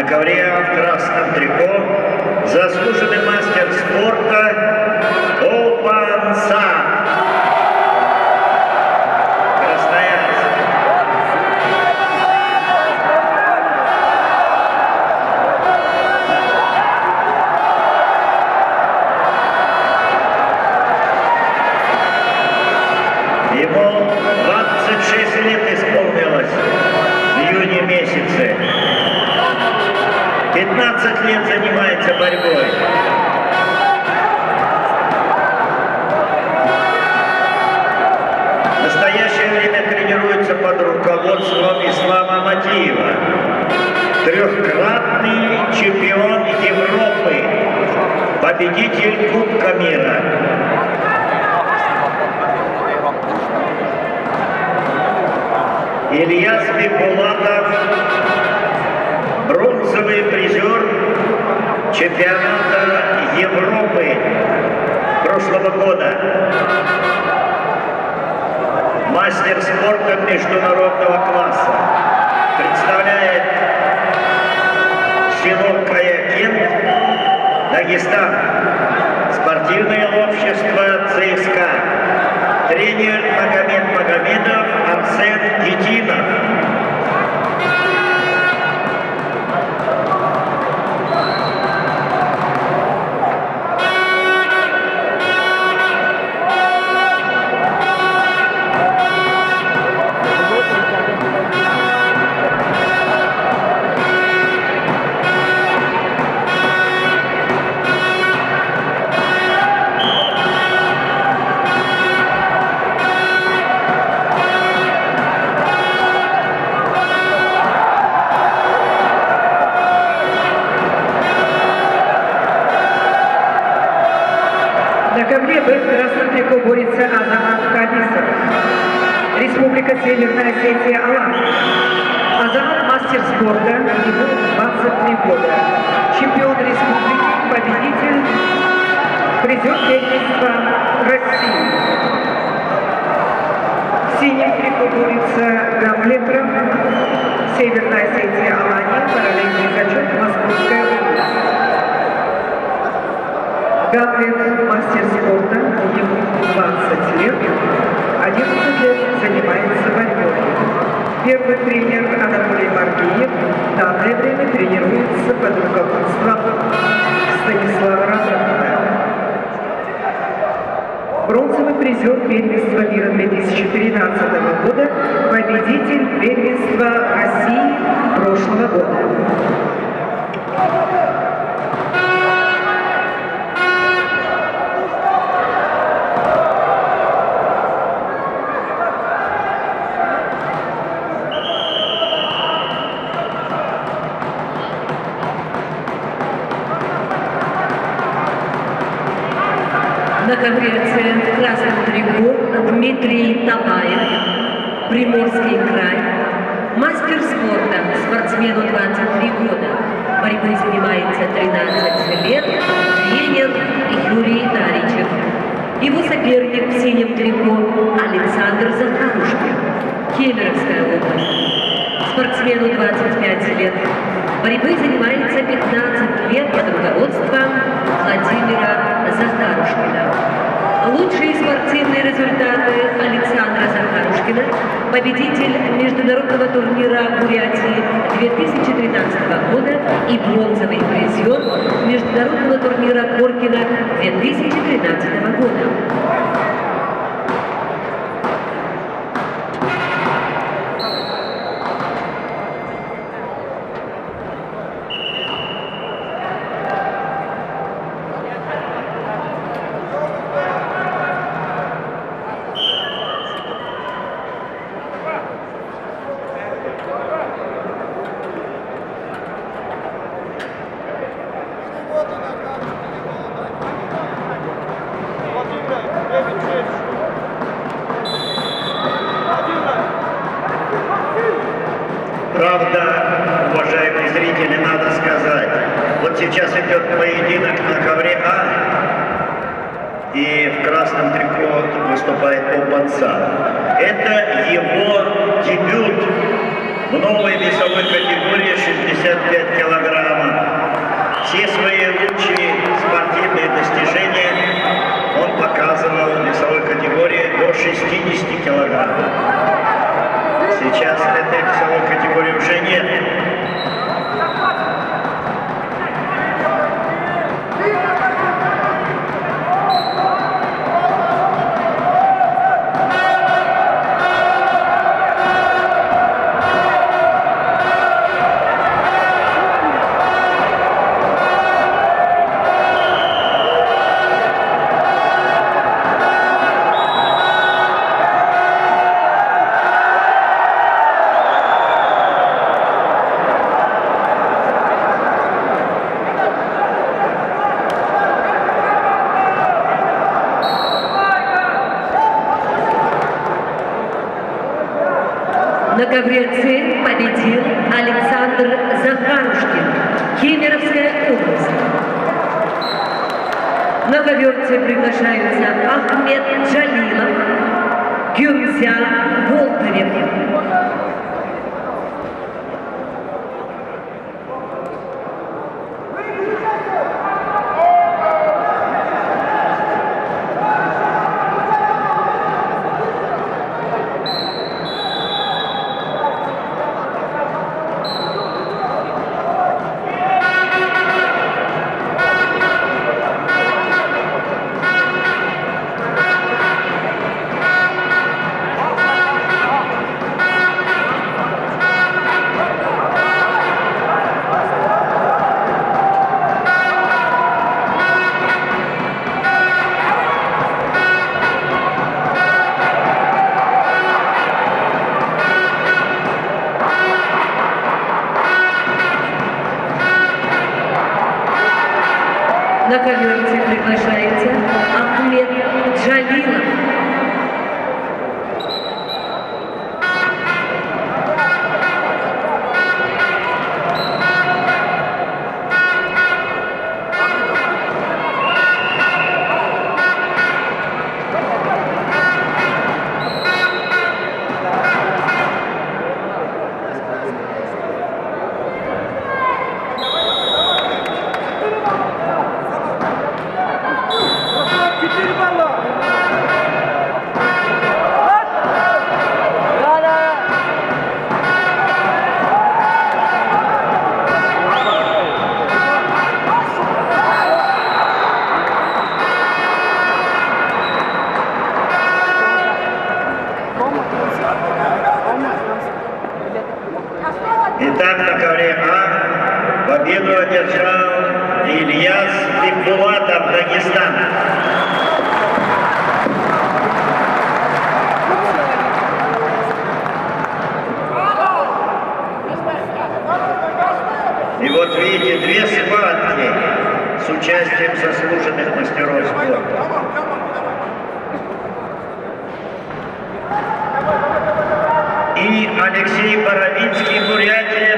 На ковре в красном трико заслуженный мастер спорта Опанца. Красноярск. Ему 26 лет исполнилось в июне месяце. 15 лет занимается борьбой. В настоящее время тренируется под руководством Ислама Матиева. Трехкратный чемпион Европы, победитель Кубка мира. Ильяс Бекбулатов, бронзовый призер чемпионата Европы прошлого года. Мастер спорта международного класса. Представляет село Каякин, Дагестан. Спортивное общество ЦСКА. Тренер Магомед Магомедов, Арсен Детинов. На ковре в красном трико борется Азамат Кабисов. Республика Северная Осетия, Алан. Азамат мастер спорта, ему 23 года. Чемпион республики, победитель, призер первенства России. В синем трико борется Гамлетров, Северная Осетия, Алания, параллельный зачет, Московская область. Гамлет, мастер спорта, ему 20 лет, 11 лет занимается борьбой. Первый тренер Анатолий Маргиев в данное время тренируется под руководством Станислава Разумова. Бронзовый призер первенства мира 2013 года, победитель первенства России прошлого года. На ковре в красном трико Дмитрий Табаев, Приморский край, мастер спорта, спортсмену 23 года, борьбой занимается 13 лет, тренер Юрий Даричев. Его соперник в синем трико Александр Захарушкин, Кемеровская область, спортсмену 25 лет, борьбой занимается 15 лет под руководством Владимира Захарушкина. Лучшие спортивные результаты Александра Захарушкина, победитель международного турнира Бурятии 2013 года и бронзовый призер международного турнира Коркина 2013 года. Правда, уважаемые зрители, надо сказать, вот сейчас идет поединок на ковре А, и в красном трико выступает Опанца. Это его дебют в новой весовой категории 65 килограмм. до 60 килограмм. Сейчас этой весовой категории уже нет. На ковре «Цель» победил Александр Захарушкин, Кемеровская область. На ковер «Цель» приглашаются Ахмед Джалилов, Гюнзя Болдырев. На ковер «Цель» приглашается Ахмед Джалилов. Итак, на ковре А победу одержал Ильяс Бекбулатов, Дагестан. И вот видите, две схватки с участием заслуженных мастеров спорта. И Алексей Боровицкий, Бурятия.